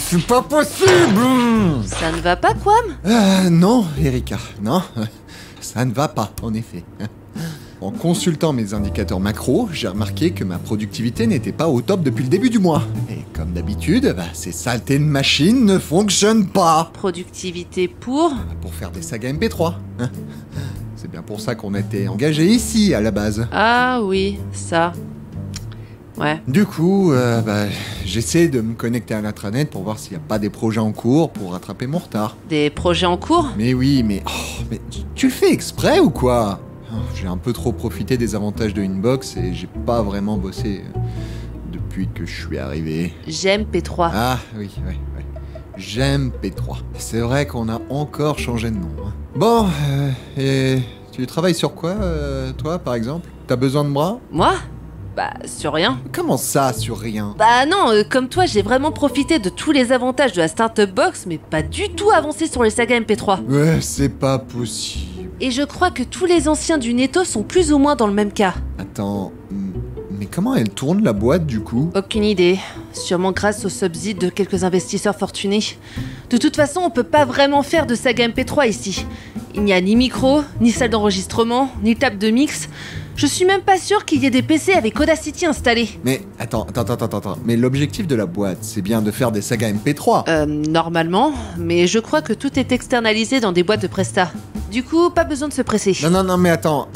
c'est pas possible. Ça ne va pas, Quam? Non, Erika, non. Ça ne va pas, en effet. En consultant mes indicateurs macro, j'ai remarqué que ma productivité n'était pas au top depuis le début du mois. Et comme d'habitude, ces saletés de machines ne fonctionnent pas. Productivité pour? Pour faire des sagas MP3. C'est bien pour ça qu'on était engagés ici, à la base. Ah oui, ça. Ouais. Du coup, j'essaie de me connecter à l'intranet pour voir s'il n'y a pas des projets en cours pour rattraper mon retard. Des projets en cours? Mais oui, mais tu le fais exprès ou quoi? J'ai un peu trop profité des avantages de Inbox et j'ai pas vraiment bossé depuis que je suis arrivé. J'aime P3. Ah oui, ouais. J'aime P3. C'est vrai qu'on a encore changé de nom. Bon, et tu travailles sur quoi, toi, par exemple? T'as besoin de bras? Moi? Bah, sur rien. Comment ça, sur rien? Bah non, comme toi, j'ai vraiment profité de tous les avantages de la Startup Box, mais pas du tout avancé sur les sagas MP3. Ouais, c'est pas possible. Et je crois que tous les anciens du Netto sont plus ou moins dans le même cas. Attends, mais comment elle tourne la boîte du coup? Aucune idée. Sûrement grâce au subside de quelques investisseurs fortunés. De toute façon, on peut pas vraiment faire de saga MP3 ici. Il n'y a ni micro, ni salle d'enregistrement, ni table de mix. Je suis même pas sûr qu'il y ait des PC avec Audacity installés. Mais attends. Mais l'objectif de la boîte, c'est bien de faire des sagas MP3. Normalement, mais je crois que tout est externalisé dans des boîtes de Presta. Du coup, pas besoin de se presser. Non, mais attends,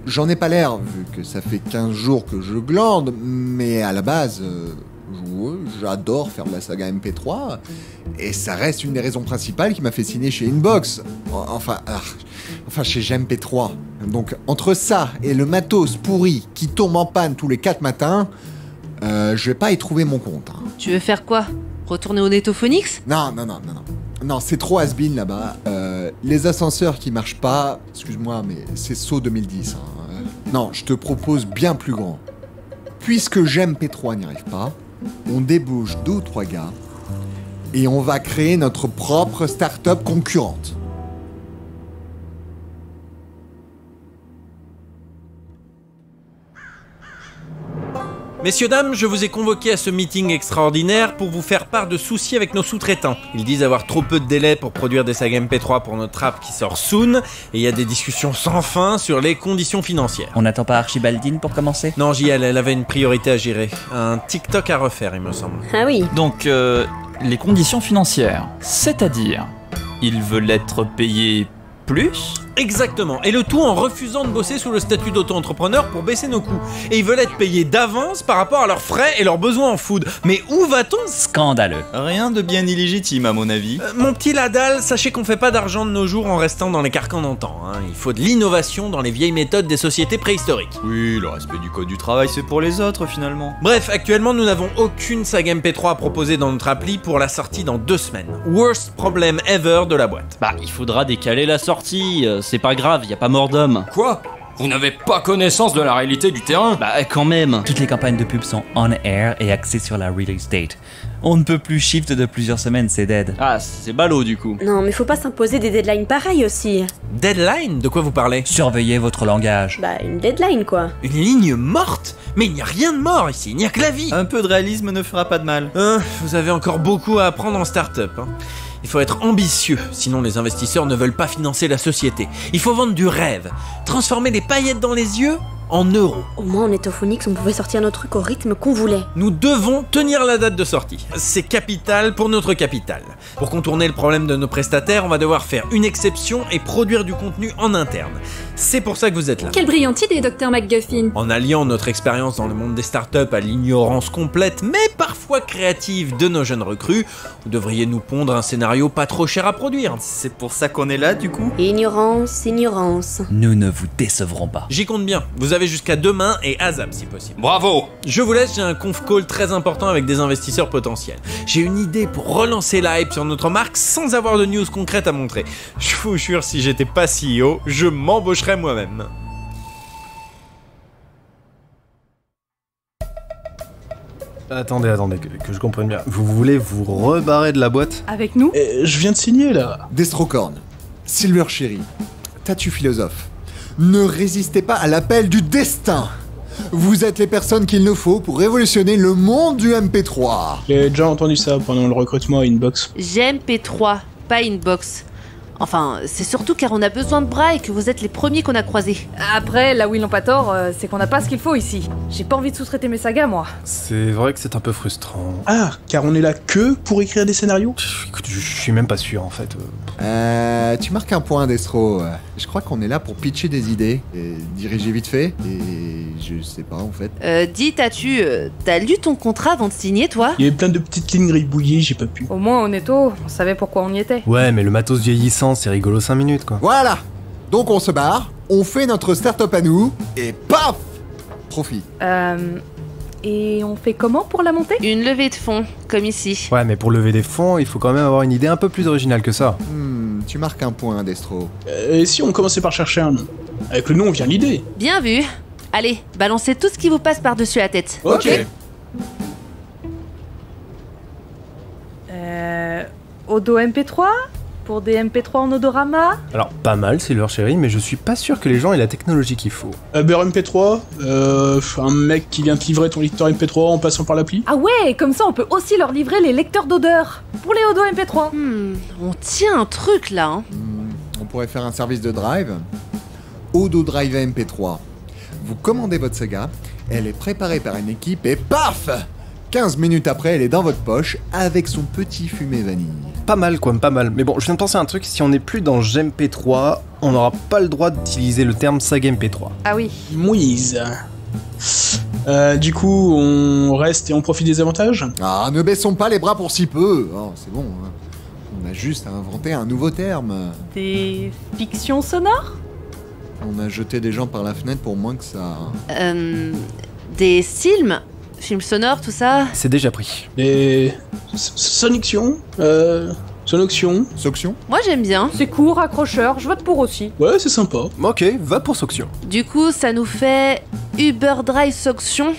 j'en ai pas l'air, vu que ça fait 15 jours que je glande, mais à la base, j'adore faire de la saga MP3, et ça reste une des raisons principales qui m'a fait signer chez Inbox. Enfin, chez GMP3. Donc, entre ça et le matos pourri qui tombe en panne tous les 4 matins, je vais pas y trouver mon compte. Hein. Tu veux faire quoi? Retourner au Netophonix? Non. Non, c'est trop has-been là-bas. Les ascenseurs qui marchent pas, excuse-moi, mais c'est saut 2010. Hein. Non, je te propose bien plus grand. Puisque j'aime P3 n'y arrive pas, on débauche 2 ou 3 gars et on va créer notre propre start-up concurrente. Messieurs, dames, je vous ai convoqué à ce meeting extraordinaire pour vous faire part de soucis avec nos sous-traitants. Ils disent avoir trop peu de délai pour produire des sagas MP3 pour notre app qui sort soon, et il y a des discussions sans fin sur les conditions financières. On n'attend pas Archibaldine pour commencer? Non, JL, elle avait une priorité à gérer. Un TikTok à refaire, il me semble. Ah oui. Donc, les conditions financières, c'est-à-dire, ils veulent être payés plus? Exactement, et le tout en refusant de bosser sous le statut d'auto-entrepreneur pour baisser nos coûts. Et ils veulent être payés d'avance par rapport à leurs frais et leurs besoins en food. Mais où va-t-on? Scandaleux. Rien de bien illégitime à mon avis. Mon petit Ladal, sachez qu'on fait pas d'argent de nos jours en restant dans les carcans d'antan. Hein. Il faut de l'innovation dans les vieilles méthodes des sociétés préhistoriques. Oui, le respect du code du travail, c'est pour les autres finalement. Bref, actuellement nous n'avons aucune saga MP3 à proposer dans notre appli pour la sortie dans 2 semaines. Worst problem ever de la boîte. Bah, il faudra décaler la sortie, c'est pas grave, y a pas mort d'homme. Quoi? Vous n'avez pas connaissance de la réalité du terrain? Bah, quand même. Toutes les campagnes de pub sont on air et axées sur la release date. On ne peut plus shift de plusieurs semaines, c'est dead. Ah, c'est ballot du coup. Non, mais faut pas s'imposer des deadlines pareilles aussi. Deadline? De quoi vous parlez? Surveillez votre langage. Bah, une deadline quoi. Une ligne morte? Mais il n'y a rien de mort ici, il n'y a que la vie. Un peu de réalisme ne fera pas de mal. Vous avez encore beaucoup à apprendre en start-up. Hein. Il faut être ambitieux, sinon les investisseurs ne veulent pas financer la société. Il faut vendre du rêve, transformer les paillettes dans les yeux en euros. Au moins en Netophonix, on pouvait sortir nos trucs au rythme qu'on voulait. Nous devons tenir la date de sortie. C'est capital pour notre capital. Pour contourner le problème de nos prestataires, on va devoir faire une exception et produire du contenu en interne. C'est pour ça que vous êtes là. Quelle brillante idée, Dr McGuffin. En alliant notre expérience dans le monde des startups à l'ignorance complète, mais parfois créative de nos jeunes recrues, vous devriez nous pondre un scénario pas trop cher à produire. C'est pour ça qu'on est là du coup? Ignorance. Nous ne vous décevrons pas. J'y compte bien. Vous avez jusqu'à demain et ASAP si possible. Bravo! Je vous laisse, j'ai un conf call très important avec des investisseurs potentiels. J'ai une idée pour relancer la hype sur notre marque sans avoir de news concrètes à montrer. Je vous jure, si j'étais pas CEO, je m'embaucherais moi-même. Attendez, que je comprenne bien. Vous voulez vous rebarrer de la boîte? Avec nous? Je viens de signer là. Destrocorn, Silver Cherry, Tatu Philosophe, ne résistez pas à l'appel du destin. Vous êtes les personnes qu'il nous faut pour révolutionner le monde du MP3. J'ai déjà entendu ça pendant le recrutement à Inbox. GMP3, pas Inbox. Enfin, c'est surtout car on a besoin de bras et que vous êtes les premiers qu'on a croisés. Après, là où ils n'ont pas tort, c'est qu'on n'a pas ce qu'il faut ici. J'ai pas envie de sous-traiter mes sagas, moi. C'est vrai que c'est un peu frustrant. Ah, car on est là que pour écrire des scénarios? Écoute, je suis même pas sûr en fait. Tu marques un point, Destro. Je crois qu'on est là pour pitcher des idées et diriger vite fait. Et je sais pas en fait. Dis, t'as lu ton contrat avant de signer, toi? Il y avait plein de petites lignes gribouillées, j'ai pas pu. Au moins, honnêtement, on savait pourquoi on y était. Ouais, mais le matos vieillissant, c'est rigolo 5 minutes quoi. Voilà. Donc on se barre, on fait notre start-up à nous, et paf! Profit. Et on fait comment pour la monter? Une levée de fonds, comme ici. Ouais, mais pour lever des fonds, il faut quand même avoir une idée un peu plus originale que ça. Tu marques un point, Destro. Et si on commençait par chercher un nom? Avec le nom vient l'idée. Bien vu. Allez, balancez tout ce qui vous passe par-dessus la tête. Ok. Odo MP3? Pour des MP3 en odorama? Alors, pas mal, c'est leur chérie, mais je suis pas sûr que les gens aient la technologie qu'il faut. Uber MP3, un mec qui vient te livrer ton lecteur MP3 en passant par l'appli. Ah ouais, comme ça on peut aussi leur livrer les lecteurs d'odeur. Pour les Odo MP3. On tient un truc là, hein. On pourrait faire un service de drive. Odo Drive MP3. Vous commandez votre saga, elle est préparée par une équipe et paf! 15 minutes après, elle est dans votre poche avec son petit fumé vanille. Pas mal quoi, pas mal. Mais bon, je viens de penser à un truc, si on n'est plus dans GMP3, on n'aura pas le droit d'utiliser le terme saga MP3. Ah oui. Mouise. Du coup, on reste et on profite des avantages? Ah, ne baissons pas les bras pour si peu. Oh, c'est bon, hein. On a juste à inventer un nouveau terme. Des fictions sonores? On a jeté des gens par la fenêtre pour moins que ça. Des films sonores, tout ça. C'est déjà pris. Des... Soniction? Sonoction? Soction? Moi j'aime bien. C'est court, accrocheur, je vote pour aussi. Ouais, c'est sympa. Ok, va pour Soction. Du coup, ça nous fait Uber Drive Soction.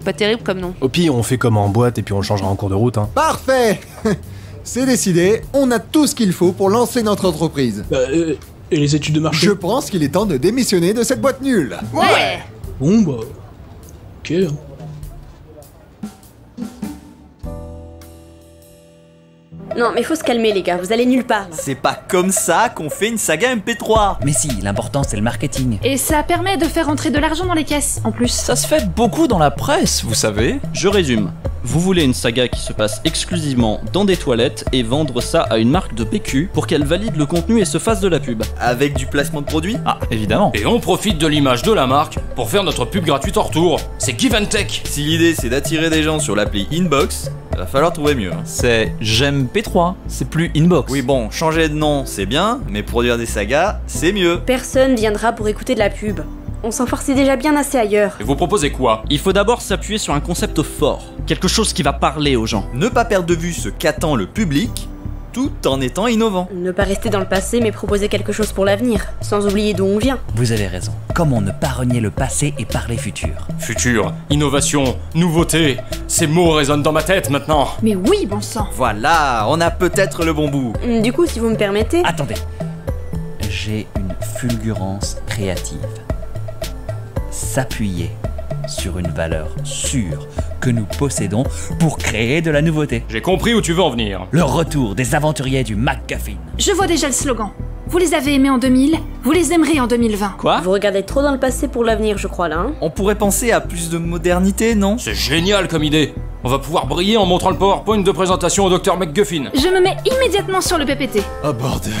Pas terrible comme nom. Au pire, on fait comme en boîte et puis on changera en cours de route. Hein. Parfait. C'est décidé, on a tout ce qu'il faut pour lancer notre entreprise. Et les études de marché? Je pense qu'il est temps de démissionner de cette boîte nulle. Ouais. Bon bah... Ok. Non, mais faut se calmer, les gars, vous allez nulle part. C'est pas comme ça qu'on fait une saga MP3. Mais si, l'important c'est le marketing. Et ça permet de faire rentrer de l'argent dans les caisses, en plus. Ça se fait beaucoup dans la presse, vous savez. Je résume. Vous voulez une saga qui se passe exclusivement dans des toilettes et vendre ça à une marque de PQ pour qu'elle valide le contenu et se fasse de la pub. Avec du placement de produits? Ah, évidemment. Et on profite de l'image de la marque pour faire notre pub gratuite en retour. C'est give and take. Si l'idée c'est d'attirer des gens sur l'appli Inbox, va falloir trouver mieux. C'est GMP3, c'est plus Inbox. Oui bon, changer de nom c'est bien, mais produire des sagas c'est mieux. Personne viendra pour écouter de la pub. On s'en forçait déjà bien assez ailleurs. Et vous proposez quoi? Il faut d'abord s'appuyer sur un concept fort, quelque chose qui va parler aux gens. Ne pas perdre de vue ce qu'attend le public, tout en étant innovant. Ne pas rester dans le passé, mais proposer quelque chose pour l'avenir, sans oublier d'où on vient. Vous avez raison. Comment ne pas renier le passé et parler futur? Futur, innovation, nouveauté, ces mots résonnent dans ma tête maintenant. Mais oui, bon sang. Voilà, on a peut-être le bon bout. Du coup, si vous me permettez... Attendez. J'ai une fulgurance créative. S'appuyer sur une valeur sûre que nous possédons pour créer de la nouveauté. J'ai compris où tu veux en venir. Le retour des aventuriers du MacGuffin. Je vois déjà le slogan. Vous les avez aimés en 2000, vous les aimerez en 2020. Quoi? Vous regardez trop dans le passé pour l'avenir, je crois, là, hein. On pourrait penser à plus de modernité, non? C'est génial comme idée. On va pouvoir briller en montrant le PowerPoint de présentation au Dr McGuffin. Je me mets immédiatement sur le PPT. Oh bordel.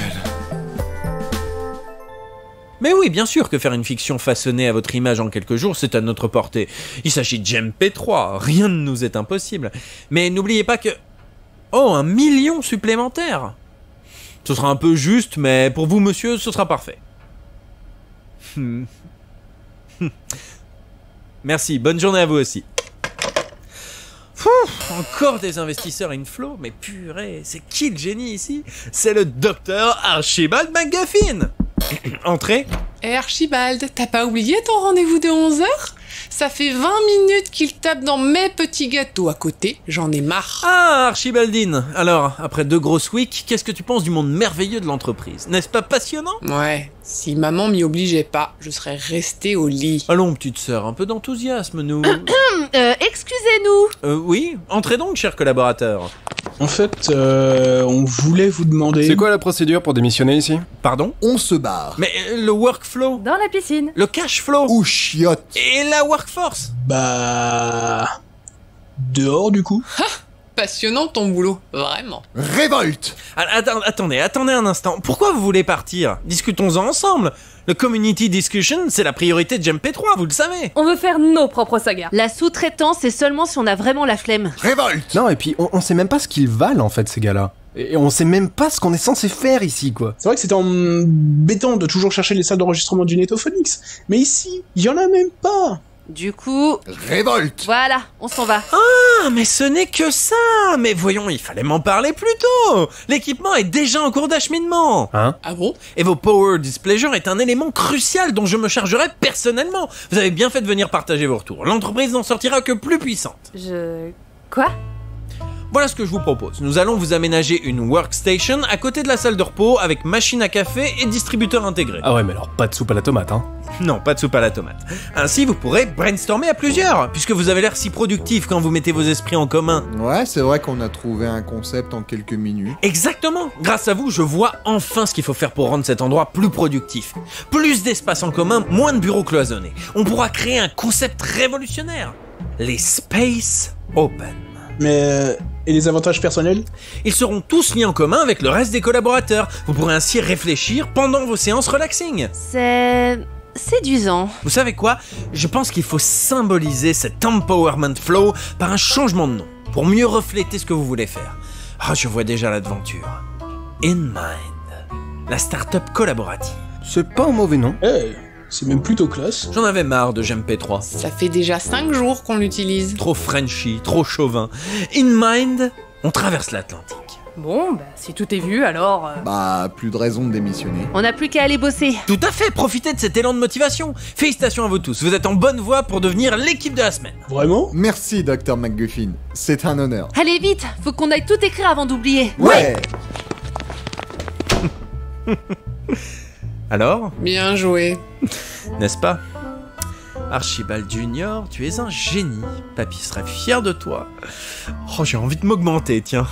Mais oui, bien sûr que faire une fiction façonnée à votre image en quelques jours, c'est à notre portée. Il s'agit de GMP3, rien ne nous est impossible. Mais n'oubliez pas que... Oh, 1 million supplémentaire! Ce sera un peu juste, mais pour vous, monsieur, ce sera parfait. Merci, bonne journée à vous aussi. Encore des investisseurs inflow, mais purée, c'est qui le génie ici? C'est le docteur Archibald McGuffin. Entrez. Archibald, t'as pas oublié ton rendez-vous de 11h? Ça fait 20 minutes qu'il tape dans mes petits gâteaux à côté, j'en ai marre. Ah, Archibaldine. Alors, après 2 grosses weeks, qu'est-ce que tu penses du monde merveilleux de l'entreprise? N'est-ce pas passionnant? Ouais, si maman m'y obligeait pas, je serais restée au lit. Allons, petite sœur, un peu d'enthousiasme, nous. Excusez-nous. Oui, entrez donc, cher collaborateur. En fait, on voulait vous demander... C'est quoi la procédure pour démissionner ici? Pardon? On se barre. Mais le workflow? Dans la piscine. Le cash flow? Ou chiotte. Et la workforce? Bah... dehors, du coup. Passionnant ton boulot, vraiment. Révolte. Attendez un instant. Pourquoi vous voulez partir? Discutons-en ensemble. Le community discussion, c'est la priorité de GMP3, vous le savez. On veut faire nos propres sagas. La sous-traitance, c'est seulement si on a vraiment la flemme. Révolte. Non, et puis on sait même pas ce qu'ils valent en fait, ces gars-là. Et on sait même pas ce qu'on est censé faire ici, quoi. C'est vrai que c'était embêtant de toujours chercher les salles d'enregistrement du Netophonix, mais ici, il y en a même pas. Du coup... Révolte. Voilà, on s'en va. Ah, mais ce n'est que ça. Mais voyons, il fallait m'en parler plus tôt. L'équipement est déjà en cours d'acheminement. Hein? Ah bon? Et vos Power Displeasure est un élément crucial dont je me chargerai personnellement. Vous avez bien fait de venir partager vos retours. L'entreprise n'en sortira que plus puissante. Quoi? Voilà ce que je vous propose. Nous allons vous aménager une workstation à côté de la salle de repos avec machine à café et distributeur intégré. Ah ouais, mais alors pas de soupe à la tomate, hein. Non, pas de soupe à la tomate. Ainsi, vous pourrez brainstormer à plusieurs, puisque vous avez l'air si productif quand vous mettez vos esprits en commun. Ouais, c'est vrai qu'on a trouvé un concept en quelques minutes. Exactement. Grâce à vous, je vois enfin ce qu'il faut faire pour rendre cet endroit plus productif. Plus d'espace en commun, moins de bureaux cloisonnés. On pourra créer un concept révolutionnaire. Les Space Open. Mais... et les avantages personnels? Ils seront tous mis en commun avec le reste des collaborateurs. Vous pourrez ainsi réfléchir pendant vos séances relaxing. C'est... séduisant. Vous savez quoi? Je pense qu'il faut symboliser cet empowerment flow par un changement de nom, pour mieux refléter ce que vous voulez faire. Ah, je vois déjà l'aventure. InMind, la start-up collaborative. C'est pas un mauvais nom. C'est même plutôt classe. J'en avais marre de GMP3. Ça fait déjà 5 jours qu'on l'utilise. Trop Frenchy, trop chauvin. InMind, on traverse l'Atlantique. Bon, bah si tout est vu, alors... Bah, plus de raison de démissionner. On n'a plus qu'à aller bosser. Tout à fait, profitez de cet élan de motivation. Félicitations à vous tous, vous êtes en bonne voie pour devenir l'équipe de la semaine. Vraiment? Merci, Dr. McGuffin. C'est un honneur. Allez vite, faut qu'on aille tout écrire avant d'oublier. Ouais. Alors? Bien joué. N'est-ce pas? Archibald Junior, tu es un génie. Papy serait fier de toi. Oh, j'ai envie de m'augmenter, tiens.